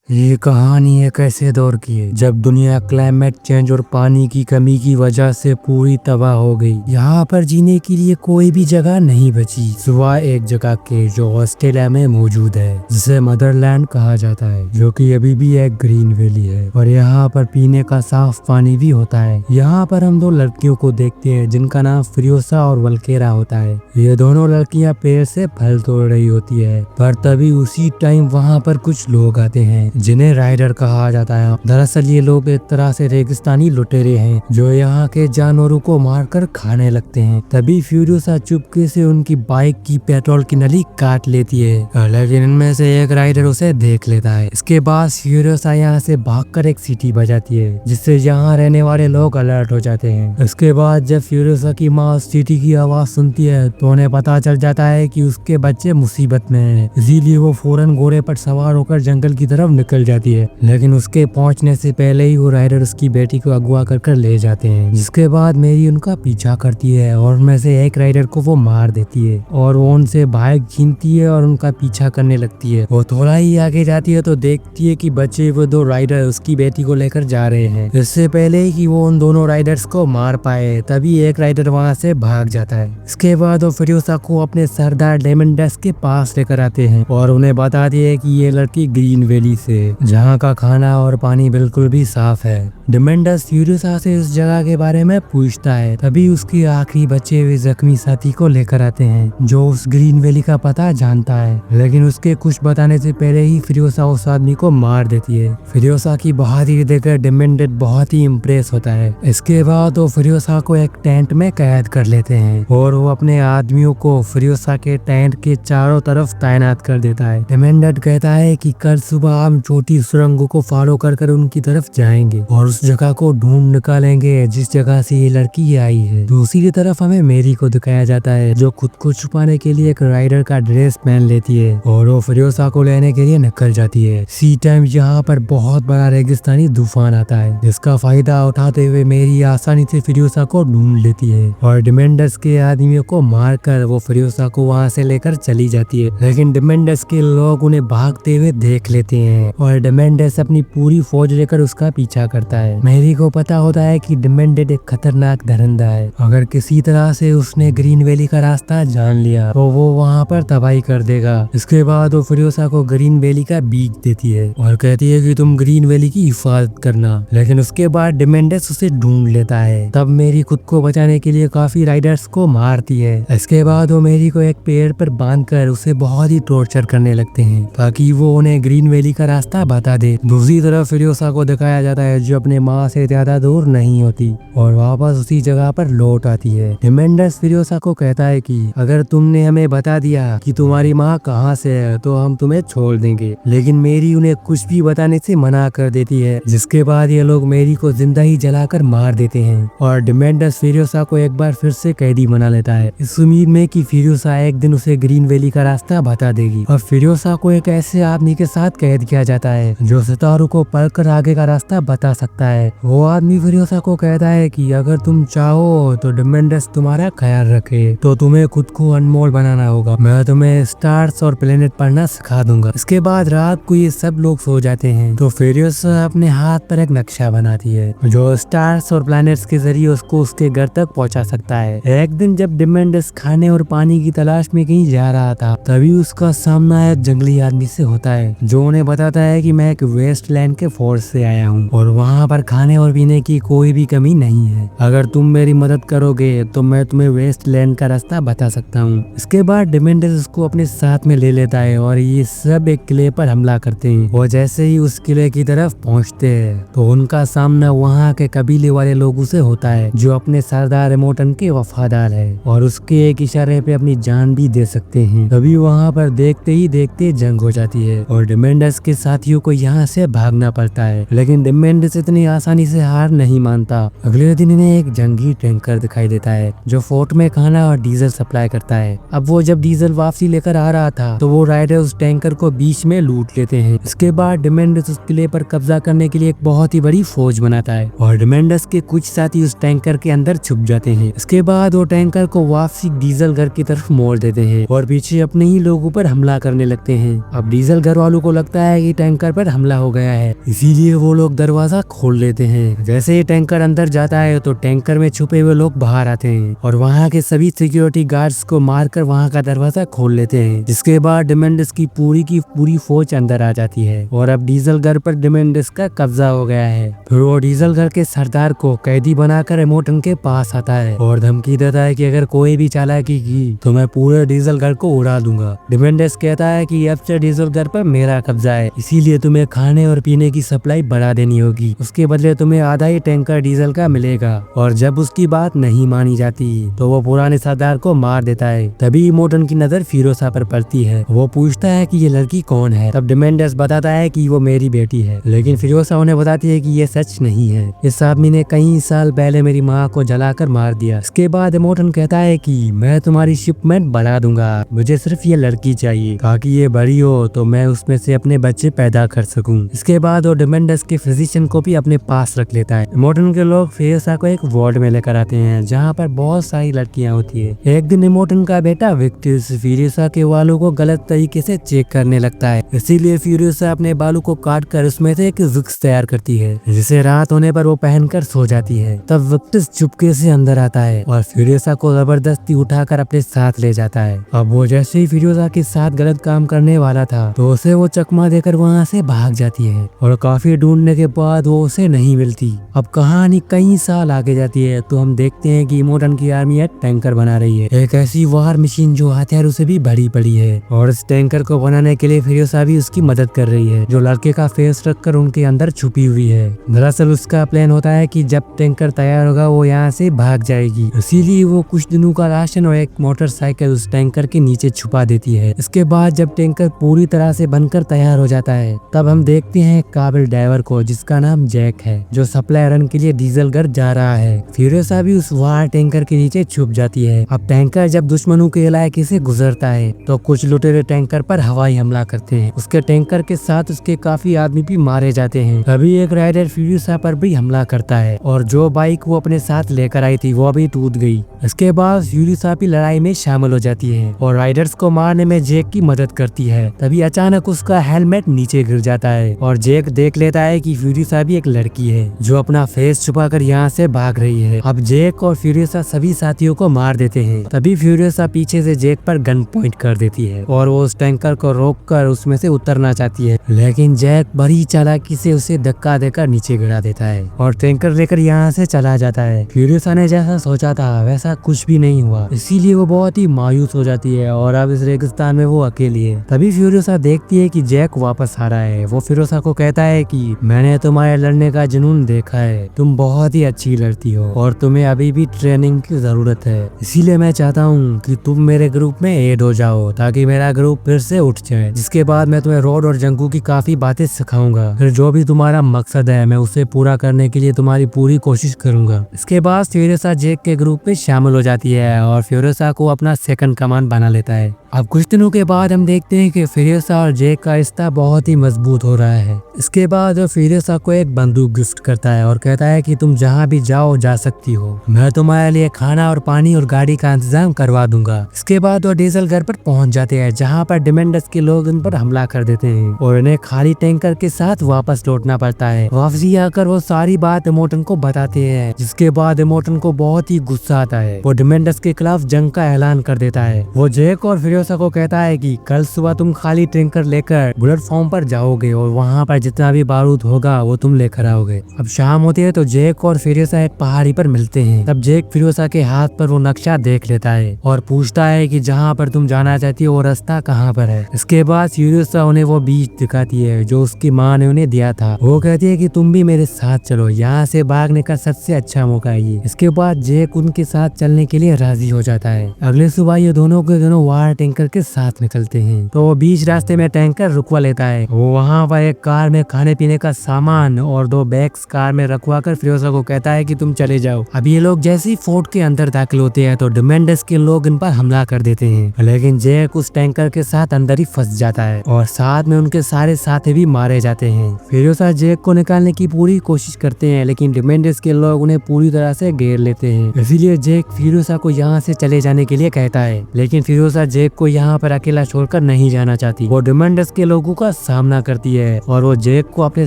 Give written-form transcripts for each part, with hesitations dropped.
ये कहानी एक ऐसे दौर की है जब दुनिया क्लाइमेट चेंज और पानी की कमी की वजह से पूरी तबाह हो गई। यहाँ पर जीने के लिए कोई भी जगह नहीं बची सिवाय एक जगह के जो ऑस्ट्रेलिया में मौजूद है, जिसे मदरलैंड कहा जाता है, जो कि अभी भी एक ग्रीन वैली है और यहाँ पर पीने का साफ पानी भी होता है। यहाँ पर हम दो लड़कियों को देखते हैं जिनका नाम फिरोसा और वल्केरा होता है। ये दोनों लड़कियाँ पेड़ से फल तोड़ रही होती है, पर तभी उसी टाइम वहाँ पर कुछ लोग आते हैं जिन्हें राइडर कहा जाता है। दरअसल ये लोग एक तरह से रेगिस्तानी लुटेरे हैं जो यहाँ के जानवरों को मारकर खाने लगते हैं। तभी फ्यूरियोसा चुपके से उनकी बाइक की पेट्रोल की नली काट लेती है, लेकिन इनमें से एक राइडर उसे देख लेता है। इसके बाद फ्यूरियोसा यहाँ से भागकर एक सीटी बजाती है जिससे यहाँ रहने वाले लोग अलर्ट हो जाते हैं। इसके बाद जब फ्यूरियोसा की माँ उस सीटी की आवाज सुनती है तो उन्हें पता चल जाता है कि उसके बच्चे मुसीबत में हैं। इसीलिए वो फौरन घोड़े पर सवार होकर जंगल की तरफ निकल जाती है, लेकिन उसके पहुंचने से पहले ही वो राइडर उसकी बेटी को अगवा कर ले जाते हैं। जिसके बाद मेरी उनका पीछा करती है और उनमें से एक राइडर को वो मार देती है और वो उनसे बाइक छीनती है और उनका पीछा करने लगती है। वो थोड़ा ही आगे जाती है तो देखती है कि बचे वो दो राइडर उसकी बेटी को लेकर जा रहे हैं। इससे पहले ही कि वो उन दोनों राइडर्स को मार पाए तभी एक राइडर वहाँ से भाग जाता है। इसके बाद वो फिरोसा को अपने सरदार डेमेंडस के पास लेकर आते हैं और उन्हें बताती है कि ये लड़की ग्रीन वैली से, जहाँ का खाना और पानी बिल्कुल भी साफ है। डेमेंडस फ्यूरियोसा से उस जगह के बारे में पूछता है। तभी उसके आखिरी बचे हुए जख्मी साथी को लेकर आते हैं जो उस ग्रीन वैली का पता जानता है, लेकिन उसके कुछ बताने से पहले ही फ्यूरियोसा उस आदमी को मार देती है। फ्यूरियोसा की बहादुरी देखकर डेमेंडस बहुत ही इम्प्रेस होता है। इसके बाद वो फ्यूरियोसा को एक टेंट में कैद कर लेते हैं और वो अपने आदमियों को फ्यूरियोसा के टेंट के चारों तरफ तैनात कर देता है। डेमेंडस कहता है कि कल सुबह हम छोटी सुरंगों को फॉलो कर उनकी तरफ जाएंगे और उस जगह को ढूंढ निकालेंगे जिस जगह से ये लड़की आई है। दूसरी तरफ हमें मेरी को दिखाया जाता है जो खुद को छुपाने के लिए एक राइडर का ड्रेस पहन लेती है और वो फ्यूरियोसा को लेने के लिए निकल जाती है। सी टाइम यहाँ पर बहुत बड़ा रेगिस्तानी तूफान आता है जिसका फायदा उठाते हुए मेरी आसानी से फ्यूरियोसा को ढूंढ लेती है और डेमेंडस के आदमियों को मारकर वो फ्यूरियोसा को वहाँ से लेकर चली जाती है। लेकिन डेमेंडस के लोग उन्हें भागते हुए देख लेते हैं और डेमेंडस अपनी पूरी फौज लेकर उसका पीछा करता है। मैरी को पता होता है कि डेमेंडस एक खतरनाक दरिंदा है, अगर किसी तरह से उसने ग्रीन वैली का रास्ता जान लिया तो वो वहाँ पर तबाही कर देगा। इसके बाद वो फ्यूरियोसा को ग्रीन वैली का बीज देती है और कहती है कि तुम ग्रीन वैली की हिफाजत करना, लेकिन उसके बाद डेमेंडस उसे ढूंढ लेता है। तब मेरी खुद को बचाने के लिए काफी राइडर्स को मारती है। इसके बाद वो मेरी को एक पेड़ पर बांधकर उसे बहुत ही टॉर्चर करने लगते हैं ताकि वो उन्हें ग्रीन वैली का रास्ता बता दे। दूसरी तरफ फ्यूरियोसा को दिखाया जाता है जो अपने माँ से ज्यादा दूर नहीं होती और वापस उसी जगह पर लौट आती है। डेमेंडस फ्यूरियोसा को कहता है कि अगर तुमने हमें बता दिया कि तुम्हारी माँ कहाँ से है तो हम तुम्हें छोड़ देंगे, लेकिन मेरी उन्हें कुछ भी बताने से मना कर देती है। जिसके बाद ये लोग मेरी को जिंदा ही जलाकर मार देते हैं और डेमेंडस फ्यूरियोसा को एक बार फिर से कैदी बना लेता है इस उम्मीद में कि फ्यूरियोसा एक दिन उसे ग्रीन वैली का रास्ता बता देगी। और फ्यूरियोसा को एक ऐसे आदमी के साथ कैद किया जाता है जो सितारों को पढ़कर आगे का रास्ता बता सकता है। वो आदमी फ्यूरियोसा को कहता है कि अगर तुम चाहो तो डेमेंडस तुम्हारा ख्याल रखे तो तुम्हें खुद को अनमोल बनाना होगा। मैं तुम्हें स्टार्स और प्लेनेट पढ़ना सिखा दूंगा। इसके बाद रात को ये सब लोग सो जाते हैं तो फ्यूरियोसा अपने हाथ पर एक नक्शा बनाती है जो स्टार्स और प्लैनेट्स के जरिए उसको उसके घर तक पहुंचा सकता है। एक दिन जब डेमेंडस खाने और पानी की तलाश में कहीं जा रहा था तभी उसका सामना एक जंगली आदमी से होता है जो उन्हें बताता है कि मैं एक वेस्टलैंड के फोर्स से आया हूँ और वहाँ पर खाने और पीने की कोई भी कमी नहीं है। अगर तुम मेरी मदद करोगे तो मैं तुम्हें वेस्टलैंड का रास्ता बता सकता हूँ। इसके बाद डेमेंडस उसको अपने साथ में ले लेता है और ये सब एक किले पर हमला करते हैं और जैसे ही उस किले की तरफ पहुँचते हैं तो उनका सामना वहाँ के कबीले वाले लोगों से होता है जो अपने सरदार रेमोटन के वफादार है और उसके एक इशारे पे अपनी जान भी दे सकते हैं। तभी वहाँ पर देखते ही देखते जंग हो जाती है और डेमेंडस के साथियों को यहाँ से भागना पड़ता है, लेकिन डेमेंडस इतनी आसानी से हार नहीं मानता। अगले दिन इन्हें एक जंगी टैंकर दिखाई देता है जो फोर्ट में खाना और डीजल सप्लाई करता है। अब वो जब डीजल वापसी लेकर आ रहा था तो वो राइडर उस टैंकर को बीच में लूट लेते हैं। इसके बाद डेमेंडस उस किले पर कब्जा करने के लिए एक बहुत ही बड़ी फौज बनाता है और डेमेंडस के कुछ साथी उस टैंकर के अंदर छुप जाते हैं। इसके बाद वो टैंकर को वापसी डीजल घर की तरफ मोड़ देते हैं और पीछे अपने ही लोगों पर हमला करने लगते हैं। अब डीजल घर वालों को लगता है कि टैंकर पर हमला हो गया है, इसीलिए वो लोग दरवाजा खोल लेते हैं। जैसे ही टैंकर अंदर जाता है तो टैंकर में छुपे हुए लोग बाहर आते हैं और वहाँ के सभी सिक्योरिटी गार्ड्स को मारकर वहाँ का दरवाजा खोल लेते हैं। जिसके बाद डिमेंडस की पूरी फौज अंदर आ जाती है और अब डीजल घर पर डिमेंडस का कब्जा हो गया है। फिर वो डीजल घर के सरदार को कैदी बनाकर इमोर्टन के पास आता है और धमकी देता है कि अगर कोई भी चालाकी की तो मैं पूरे डीजल घर को उड़ा दूंगा। डिमेंडस कहता है कि अब से डीजल घर पर मेरा कब्जा है, इसीलिए तुम्हें खाने और पीने की सप्लाई बढ़ा देनी होगी, उसके बदले तुम्हें आधा ही टैंकर डीजल का मिलेगा। और जब उसकी बात नहीं मानी जाती तो वो पुराने सरदार को मार देता है। तभी इमोर्टन की नजर फिरोसा पर पड़ती है। वो पूछता है कि ये लड़की कौन है। तब डिमेंडस बताता है कि वो मेरी बेटी है, लेकिन फिरोसा उन्हें बताती है कि ये सच नहीं है, इस आदमी ने कई साल पहले मेरी माँ को जलाकर मार दिया। इसके बाद इमोर्टन कहता है कि मैं तुम्हारी शिपमेंट बढ़ा दूंगा, मुझे सिर्फ ये लड़की चाहिए ताकि ये बड़ी हो तो मैं उसमें से अपने बच्चे पैदा कर सकूं। इसके बाद वो डिमेंडस के फिजिशियन को भी अपने पास रख लेता है। इमोर्टन के लोग फिरोसा को एक वार्ड में लेकर आते हैं जहाँ पर बहुत सारी लड़कियां होती है। एक दिन इमोर्टन का बेटा विक्टिस फिरोसा के बालों को गलत तरीके से चेक करने लगता है, इसीलिए फिरोसा अपने बालों को काट कर उसमें से एक विक्स तैयार करती है, जिसे रात होने पर वो पहनकर सो जाती है। तब विक्टिस चुपके से अंदर आता है और फिरोसा को जबरदस्ती उठाकर अपने साथ ले जाता है। अब वो जैसे ही फिरोसा के साथ गलत काम करने वाला था तो उसे वो चकमा देकर वहाँ से भाग जाती है और काफी ढूंढने के बाद वो उसे नहीं मिलती। अब कहानी कई साल आगे जाती है तो हम देखते हैं कि इमोर्टन की आर्मी एक टैंकर बना रही है, एक ऐसी वार मशीन जो हथियारों से भी बड़ी पड़ी है। और इस टैंकर को बनाने के लिए फिरोसा भी उसकी मदद कर रही है, जो लड़के का फेस रखकर उनके अंदर छुपी हुई है। दरअसल उसका प्लान होता है कि जब टैंकर तैयार होगा वो यहाँ से भाग जाएगी, इसीलिए वो कुछ दिनों का राशन और एक मोटरसाइकिल उस टैंकर के नीचे छुपा देती है। इसके बाद जब टैंकर पूरी तरह से बनकर तैयार हो जाता है तब हम देखते हैं एक काबिल ड्राइवर को जिसका नाम जैक है, जो सप्लाई रन के लिए डीजल घर जा रहा है। फिरोसा भी उस वार टैंकर के नीचे छुप जाती है। अब टैंकर जब दुश्मनों के इलाके से गुजरता है तो कुछ लुटेरे टैंकर पर हवाई हमला करते हैं। उसके टैंकर के साथ उसके काफी आदमी भी मारे जाते हैं। तभी एक राइडर फिरोसा पर भी हमला करता है और जो बाइक वो अपने साथ लेकर आई थी वो भी टूट गई। इसके बाद फिरोसा भी लड़ाई में शामिल हो जाती है और राइडर्स को मारने में जैक की मदद करती है। तभी अचानक उसका हेलमेट नीचे गिर जाता है और जैक देख लेता है कि फिरोसा भी एक लड़की है जो अपना फेस छुपाकर यहाँ से भाग रही है। अब जैक और फिरोसा सभी साथियों को मार देते हैं। तभी फिरोसा पीछे से जैक पर गन पॉइंट कर देती है और वो उस टैंकर को रोककर उसमें से उतरना चाहती है, लेकिन जैक बड़ी चालाकी से उसे धक्का देकर नीचे गिरा देता है और टैंकर लेकर यहाँ से चला जाता है। फिरोसा ने जैसा सोचा था वैसा कुछ भी नहीं हुआ, इसीलिए वो बहुत ही मायूस हो जाती है और अब इस रेगिस्तान में वो अकेली है। तभी फिरोसा देखती है कि जैक वापस आ रहा है। वो फिरोसा को कहता है कि मैंने तुम्हारे लड़ने का जुनून देखा है, तुम बहुत ही अच्छी लड़ती हो और तुम्हें अभी भी ट्रेनिंग की जरूरत है, इसीलिए मैं चाहता हूँ कि तुम मेरे ग्रुप में ऐड हो जाओ ताकि मेरा ग्रुप फिर से उठ जाए। जिसके बाद मैं तुम्हें रोड और जंगू की काफी बातें सिखाऊंगा, फिर जो भी तुम्हारा मकसद है मैं उसे पूरा करने के लिए तुम्हारी पूरी कोशिश करूंगा। इसके बाद फिरोसा जैक के ग्रुप में शामिल हो जाती है और फिरोसा को अपना सेकंड कमांड बना लेता है। अब कुछ दिनों के बाद हम देखते हैं कि फिरोसा और जैक का रिश्ता बहुत ही मजबूत हो रहा है। इसके बाद वो फिरोसा को एक बंदूक गिफ्ट करता है और कहता है कि तुम जहाँ भी जाओ जा सकती हो, मैं तुम्हारे लिए खाना और पानी और गाड़ी का इंतजाम करवा दूंगा। इसके बाद वो डीजल घर पर पहुंच जाते हैं जहाँ पर डिमेंडस के लोग उन पर हमला कर देते हैं और उन्हें खाली टैंकर के साथ वापस लौटना पड़ता है। वापसी आकर वो सारी बात इमोर्टन को बताते हैं, जिसके बाद इमोर्टन को बहुत ही गुस्सा आता है। वो डिमेंडस के खिलाफ जंग का ऐलान कर देता है। वो जैक और फिरोसा को कहता है कि कल सुबह तुम खाली टैंकर लेकर बुलेट फॉर्म पर जाओगे और वहाँ पर जितना भी बारूद होगा वो तुम लेकर आओगे। अब शाम होती है तो जैक और फिरोसा एक पहाड़ी पर मिलते हैं। तब जैक फिरोसा के हाथ पर वो नक्शा देख लेता है और पूछता है कि जहाँ पर तुम जाना चाहती हो वो रास्ता कहाँ पर है। इसके बाद फिरोसा उन्हें वो बीच दिखाती है जो उसकी माँ ने उन्हें दिया था। वो कहती है कि तुम भी मेरे साथ चलो, यहाँ से भागने का सबसे अच्छा मौका है ये। इसके बाद जैक उनके साथ चलने के लिए राजी हो जाता है। अगले सुबह ये दोनों के दोनों वार टैंकर के साथ निकलते हैं तो वो बीच रास्ते में टैंकर रुकवा लेता है। वो वहाँ पर एक कार में खाने पीने का सामान और 2 बैग्स कार में रखवा कर फिरोसा को कहता है कि तुम चले जाओ। अब ये लोग जैसे ही फोर्ट के अंदर दाखिल होते हैं तो डिमेंडस के लोग इन पर हमला कर देते हैं, लेकिन जैक उस टैंकर के साथ अंदर ही फंस जाता है और साथ में उनके सारे साथी भी मारे जाते हैं। फिरोसा जैक को निकालने की पूरी कोशिश करते हैं, लेकिन डिमेंडस के लोग उन्हें पूरी तरह से घेर लेते हैं। इसीलिए जैक फिरोसा को यहाँ से चले जाने के लिए कहता है, लेकिन फिरोसा जैक को यहाँ पर अकेला छोड़कर नहीं जाना चाहती। वो डिमेंडस के लोगों का सामना करती है और वो जैक को अपने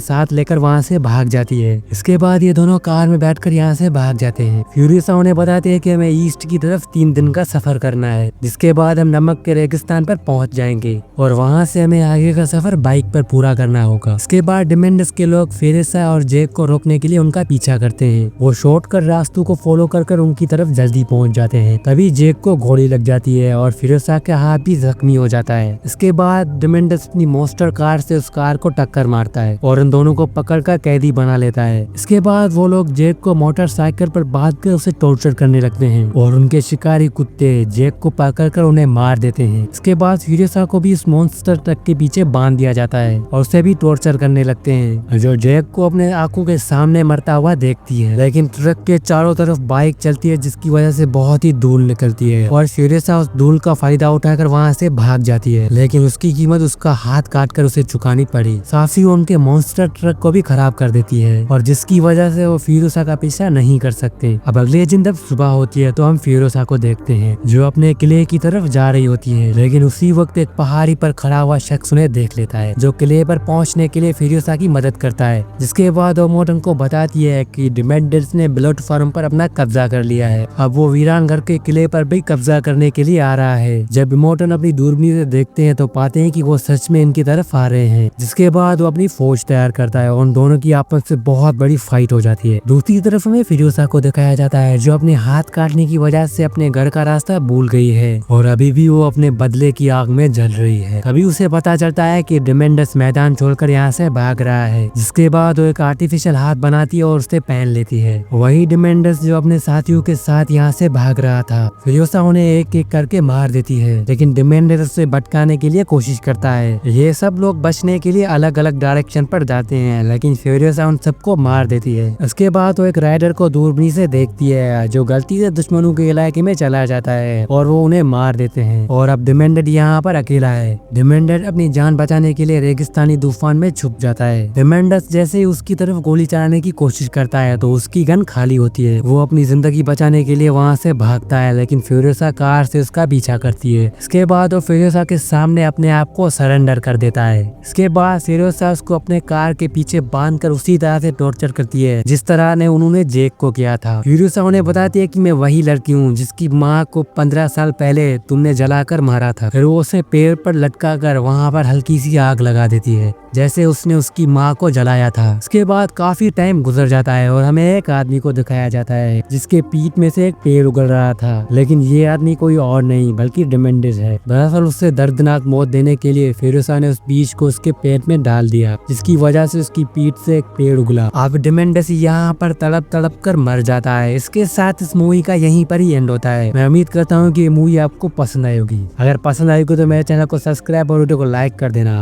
साथ लेकर वहाँ से भाग जाती है। इसके बाद ये दोनों कार में बैठकर यहाँ से भाग जाते हैं। फ्यूरियोसा उन्हें बताते हैं कि हमें ईस्ट की तरफ 3 दिन का सफर करना है, जिसके बाद हम नमक के रेगिस्तान पर पहुंच जाएंगे और वहाँ से हमें आगे का सफर बाइक पर पूरा करना होगा। इसके बाद डिमेंडस के लोग फ्यूरियोसा और जैक को रोकने के लिए उनका पीछा करते हैं। वो शॉर्टकट रास्तों को फॉलो कर उनकी तरफ जल्दी पहुंच जाते हैं। तभी जैक को गोली लग जाती है और फ्यूरियोसा का हाथ भी जख्मी हो जाता है। इसके बाद डिमेंडस अपनी मॉन्स्टर कार से उस कार को टक्कर मारता है और उन दोनों को पकड़कर कैदी बना लेता है। इसके बाद वो लोग जैक को मोटरसाइकिल पर बांधकर उसे टॉर्चर करने लगते हैं और उनके शिकारी कुत्ते जैक को पकड़कर उन्हें मार देते हैं। इसके बाद फ्यूरियोसा को भी इस मॉन्स्टर ट्रक के पीछे बांध दिया जाता है और उसे भी टॉर्चर करने लगते हैं, जो जैक को अपने आंखों के सामने मरता हुआ देखती है। लेकिन ट्रक के चारों तरफ बाइक चलती है, जिसकी वजह से बहुत ही धूल निकलती है और फ्यूरियोसा उस धूल का फायदा उठाकर वहाँ से भाग जाती है। लेकिन उसकी कीमत उसका हाथ काटकर उसे चुकानी पड़ी। साथ ही उनके मॉन्स्टर ट्रक को भी खराब कर देती है और जिसकी वजह से वो फ्यूरियोसा का पीछा नहीं कर सकते। अब अगले दिन जब सुबह होती है तो हम फ्यूरियोसा को देखते हैं जो अपने किले की तरफ जा रही होती है। लेकिन उसी वक्त एक पहाड़ी पर खड़ा हुआ शख्स उन्हें देख लेता है, जो किले पर पहुंचने के लिए फ्यूरियोसा की मदद करता है। जिसके बाद वो मोटन को बताती है कि डिमेंडर्स ने ब्लड फार्म पर अपना कब्जा कर लिया है। अब वो वीरान घर के किले पर भी कब्जा करने के लिए आ रहा है। जब मोटन अपनी दूरबीन से देखते हैं तो पाते हैं कि वो सच में इनकी तरफ आ रहे हैं। जिसके बाद वो अपनी फौज तैयार करता है और उन दोनों की आपस में बहुत बड़ी फाइट हो जाती है। दूसरी तरफ हमें फ्यूरियोसा को दिखाया जाता है जो अपने हाथ काटने की वजह से अपने घर का रास्ता भूल गई है और अभी भी वो अपने बदले की आग में जल रही है। तभी उसे पता चलता है कि डिमेंडस मैदान छोड़कर यहाँ से भाग रहा है। जिसके बाद वो एक आर्टिफिशियल हाथ बनाती है और उसे पहन लेती है। वही डिमेंडस जो अपने साथियों के साथ यहाँ से भाग रहा था। फ्यूरियोसा उन्हें एक एक करके मार देती है, लेकिन डिमेंडस उसे भटकाने के लिए कोशिश करता है। ये सब लोग बचने के लिए अलग अलग डायरेक्शन पर जाते हैं, लेकिन फ्यूरियोसा उन सबको मार देती है। उसके बाद वो एक राइडर को दूरबीन से देखती है जो गलती से दुश्मनों के इलाके में चला जाता है और वो उन्हें मार देते हैं। और अब डिमेंडर यहाँ पर अकेला है। डिमेंडर अपनी जान बचाने के लिए रेगिस्तानी तूफान में छुप जाता है। डिमेंडस जैसे ही उसकी तरफ गोली चलाने की कोशिश करता है तो उसकी गन खाली होती है। वो अपनी जिंदगी बचाने के लिए वहाँ से भागता है, लेकिन फ्यूरियोसा कार से उसका पीछा करती है। इसके बाद वो फ्यूरियोसा के सामने अपने आप को सरेंडर कर देता है। इसके बाद फ्यूरियोसा उसको अपने कार के पीछे बांधकर उसी तरह से टॉर्चर करती है जिस तरह ने उन्होंने जैक को किया था। फ्यूरियोसा उन्हें बताती है कि मैं वही लड़की हूँ जिसकी माँ को 15 साल पहले तुमने जलाकर मारा था। फिर वो उसे पेड़ पर लटका कर वहाँ पर हल्की सी आग लगा देती है, जैसे उसने उसकी माँ को जलाया था। इसके बाद काफी टाइम गुजर जाता है और हमें एक आदमी को दिखाया जाता है जिसके पीठ में से एक पेड़ उगल रहा था, लेकिन ये आदमी कोई और नहीं बल्कि डिमेंडस है। दरअसल उससे दर्दनाक मौत देने के लिए फ्यूरियोसा ने उस बीज को उसके पेट में डाल दिया, जिसकी वजह से उसकी पीठ से एक पेड़ उगला। अब डिमेंडस यहाँ पर तड़प तड़प कर मर जाता है। इसके साथ इस मूवी का यहीं पर ही एंड होता है। मैं उम्मीद करता हूँ कि ये मूवी आपको पसंद आई होगी। अगर पसंद आई हो तो मेरे चैनल को सब्सक्राइब और वीडियो को लाइक कर देना।